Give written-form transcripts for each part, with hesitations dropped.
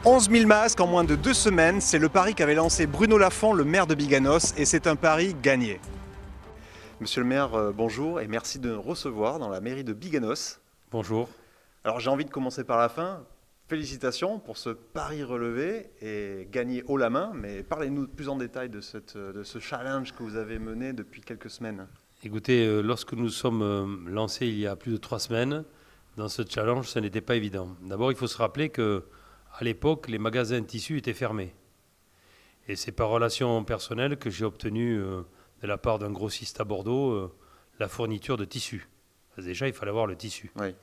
11 000 masques en moins de 2 semaines, c'est le pari qu'avait lancé Bruno Lafont, le maire de Biganos, et c'est un pari gagné. Monsieur le maire, bonjour et merci de nous recevoir dans la mairie de Biganos. Bonjour. Alors j'ai envie de commencer par la fin. Félicitations pour ce pari relevé et gagné haut la main, mais parlez-nous plus en détail de ce challenge que vous avez mené depuis quelques semaines. Écoutez, lorsque nous sommes lancés il y a plus de 3 semaines, dans ce challenge, ce n'était pas évident. D'abord, il faut se rappeler qu'à l'époque, les magasins de tissus étaient fermés. Et c'est par relation personnelle que j'ai obtenu de la part d'un grossiste à Bordeaux la fourniture de tissus. Parce que déjà, il fallait avoir le tissu. Oui.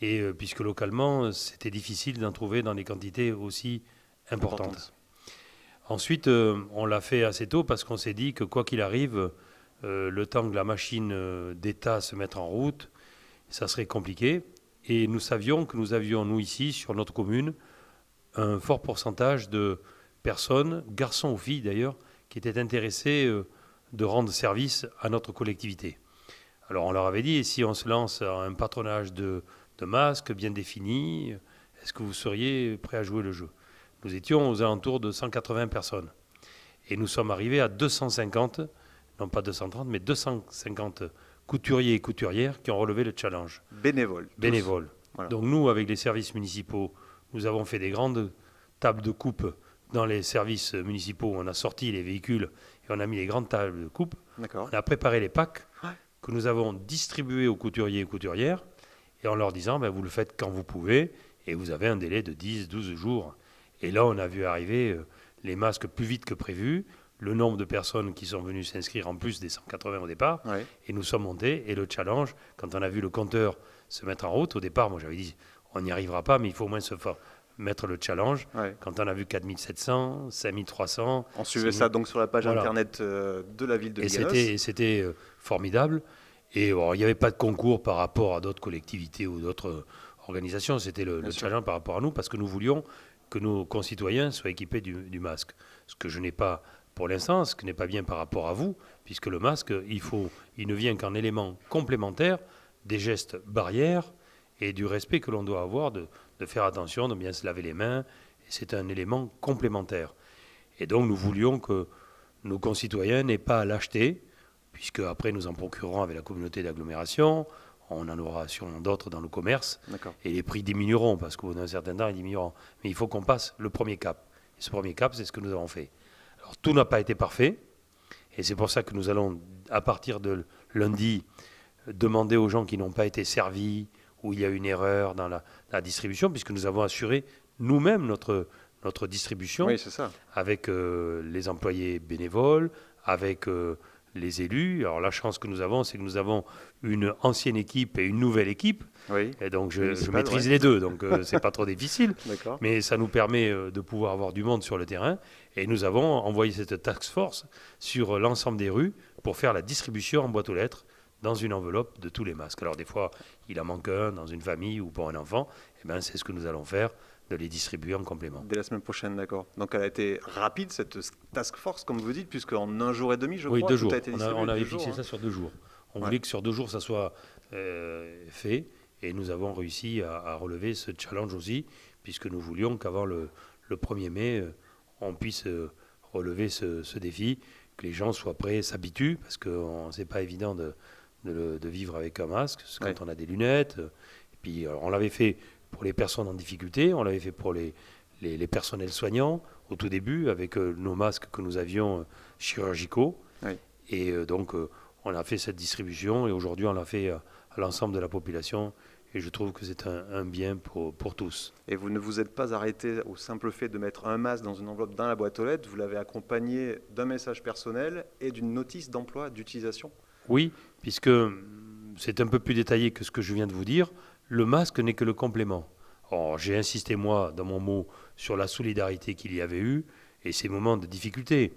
Et puisque localement, c'était difficile d'en trouver dans des quantités aussi importantes. Ensuite, on l'a fait assez tôt parce qu'on s'est dit que quoi qu'il arrive, le temps que la machine d'État se mette en route, ça serait compliqué. Et nous savions que nous avions, nous ici, sur notre commune, un fort pourcentage de personnes, garçons ou filles d'ailleurs, qui étaient intéressés de rendre service à notre collectivité. Alors on leur avait dit, et si on se lance à un patronage de masques bien définis, est-ce que vous seriez prêt à jouer le jeu? Nous étions aux alentours de 180 personnes. Et nous sommes arrivés à 250, non pas 230, mais 250 couturiers et couturières qui ont relevé le challenge. Bénévoles. Bénévoles. Voilà. Donc nous, avec les services municipaux, nous avons fait des grandes tables de coupe dans les services municipaux. On a sorti les véhicules et on a mis les grandes tables de coupe. D'accord. On a préparé les packs que nous avons distribués aux couturiers et couturières et en leur disant, vous le faites quand vous pouvez et vous avez un délai de 10-12 jours. Et là, on a vu arriver les masques plus vite que prévu, le nombre de personnes qui sont venues s'inscrire en plus des 180 au départ, et nous sommes montés. Et le challenge, quand on a vu le compteur se mettre en route, au départ, moi j'avais dit, on n'y arrivera pas, mais il faut au moins se mettre le challenge. Quand on a vu 4700, 5300... On suivait ça donc sur la page internet de la ville de Biganos. Et c'était formidable. Et il n'y avait pas de concours par rapport à d'autres collectivités ou d'autres organisations. C'était le challenge par rapport à nous, parce que nous voulions que nos concitoyens soient équipés du masque. Ce que je n'ai pas pour l'instant, ce qui n'est pas bien par rapport à vous, puisque le masque, il ne vient qu'en élément complémentaire des gestes barrières et du respect que l'on doit avoir de faire attention, de bien se laver les mains. C'est un élément complémentaire. Et donc nous voulions que nos concitoyens n'aient pas à l'acheter, puisque après nous en procurerons avec la communauté d'agglomération, on en aura sûrement d'autres dans le commerce, et les prix diminueront, parce qu'au bout d'un certain temps, ils diminueront. Mais il faut qu'on passe le premier cap. Et ce premier cap, c'est ce que nous avons fait. Alors tout n'a pas été parfait, et c'est pour ça que nous allons, à partir de lundi, demander aux gens qui n'ont pas été servis, où il y a une erreur dans la distribution, puisque nous avons assuré nous-mêmes notre distribution, avec les employés bénévoles, avec les élus. Alors la chance que nous avons, c'est que nous avons une ancienne équipe et une nouvelle équipe. Et donc je maîtrise les deux, donc c'est pas trop difficile. Mais ça nous permet de pouvoir avoir du monde sur le terrain. Et nous avons envoyé cette task force sur l'ensemble des rues pour faire la distribution en boîte aux lettres dans une enveloppe de tous les masques. Alors des fois, il en manque un dans une famille ou pour un enfant. Et bien c'est ce que nous allons faire, de les distribuer en complément. Dès la semaine prochaine, d'accord. Donc elle a été rapide, cette task force, comme vous dites, puisqu'en 1 jour et demi, je crois, 2 jours. Tout a été distribué. On avait fixé ça sur 2 jours. On voulait que sur 2 jours, ça soit fait. Et nous avons réussi à relever ce challenge aussi, puisque nous voulions qu'avant le 1er mai, on puisse relever ce défi, que les gens soient prêts, s'habituent, parce que c'est pas évident de vivre avec un masque, quand on a des lunettes. Et puis, on l'avait fait pour les personnes en difficulté, on l'avait fait pour les personnels soignants, au tout début, avec nos masques que nous avions chirurgicaux. Et donc, on a fait cette distribution, et aujourd'hui, on l'a fait à l'ensemble de la population. Et je trouve que c'est un bien pour tous. Et vous ne vous êtes pas arrêté au simple fait de mettre un masque dans une enveloppe dans la boîte aux lettres, vous l'avez accompagné d'un message personnel et d'une notice d'emploi, d'utilisation? Oui, puisque c'est un peu plus détaillé que ce que je viens de vous dire. Le masque n'est que le complément. Or, j'ai insisté, moi, dans mon mot, sur la solidarité qu'il y avait eu et ces moments de difficulté.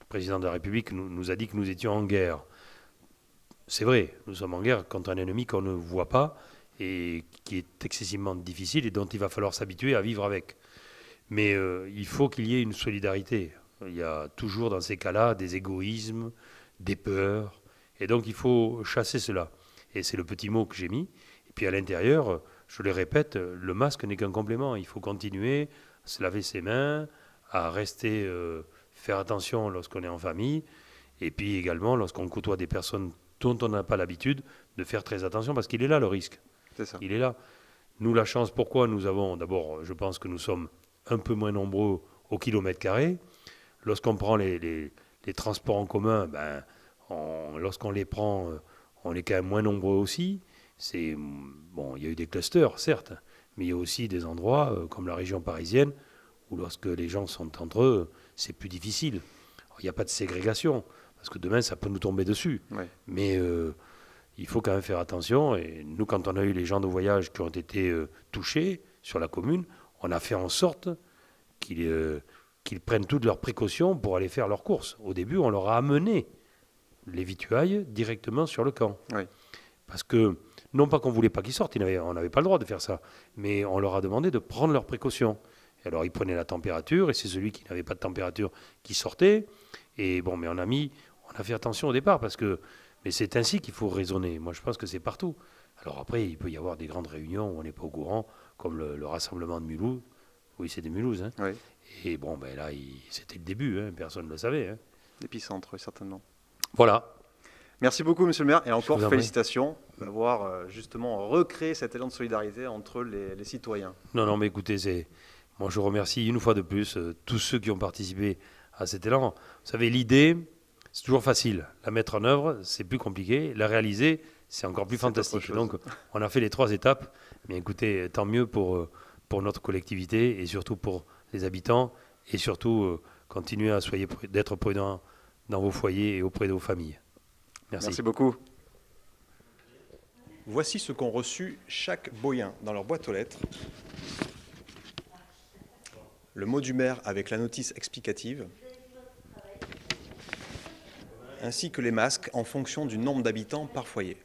Le président de la République nous a dit que nous étions en guerre. C'est vrai, nous sommes en guerre contre un ennemi qu'on ne voit pas et qui est excessivement difficile et dont il va falloir s'habituer à vivre avec. Mais il faut qu'il y ait une solidarité. Il y a toujours dans ces cas-là des égoïsmes, des peurs, et donc il faut chasser cela. Et c'est le petit mot que j'ai mis. Et puis à l'intérieur, je le répète, le masque n'est qu'un complément. Il faut continuer à se laver ses mains, à rester, faire attention lorsqu'on est en famille, et puis également lorsqu'on côtoie des personnes dont on n'a pas l'habitude, de faire très attention, parce qu'il est là le risque. C'est ça. Il est là. Nous, la chance, pourquoi nous avons, d'abord, je pense que nous sommes un peu moins nombreux au kilomètre carré. Lorsqu'on prend les transports en commun, lorsqu'on les prend, on est quand même moins nombreux aussi. Bon, il y a eu des clusters, certes, mais il y a aussi des endroits, comme la région parisienne, où lorsque les gens sont entre eux, c'est plus difficile. Alors, il n'y a pas de ségrégation, parce que demain, ça peut nous tomber dessus. Ouais. Mais il faut quand même faire attention. Et nous, quand on a eu les gens de voyage qui ont été touchés sur la commune, on a fait en sorte qu'ils prennent toutes leurs précautions pour aller faire leurs courses. Au début, on leur a amené les vituailles directement sur le camp. Oui. Parce que, non pas qu'on ne voulait pas qu'ils sortent, on n'avait pas le droit de faire ça, mais on leur a demandé de prendre leurs précautions. Et alors, ils prenaient la température, et c'est celui qui n'avait pas de température qui sortait. Et bon, mais on a fait attention au départ, mais c'est ainsi qu'il faut raisonner. Moi, je pense que c'est partout. Alors après, il peut y avoir des grandes réunions où on n'est pas au courant, comme le rassemblement de Mulhouse. Oui, c'est des Mulhouse. Hein. Oui. Et bon, là, c'était le début. Hein. Personne ne le savait. Hein. L'épicentre, oui, certainement. Voilà. Merci beaucoup, monsieur le maire. Et encore félicitations prie. d'avoir justement recréé cet élan de solidarité entre les citoyens. Non, mais écoutez, moi, je remercie une fois de plus tous ceux qui ont participé à cet élan. Vous savez, l'idée, c'est toujours facile. La mettre en œuvre, c'est plus compliqué. La réaliser, c'est encore plus fantastique. Donc, on a fait les 3 étapes. Mais écoutez, tant mieux pour notre collectivité et surtout pour les habitants. Et surtout, continuez d'être prudents dans vos foyers et auprès de vos familles. Merci beaucoup. Voici ce qu'ont reçu chaque Boyen dans leur boîte aux lettres. Le mot du maire avec la notice explicative, ainsi que les masques en fonction du nombre d'habitants par foyer.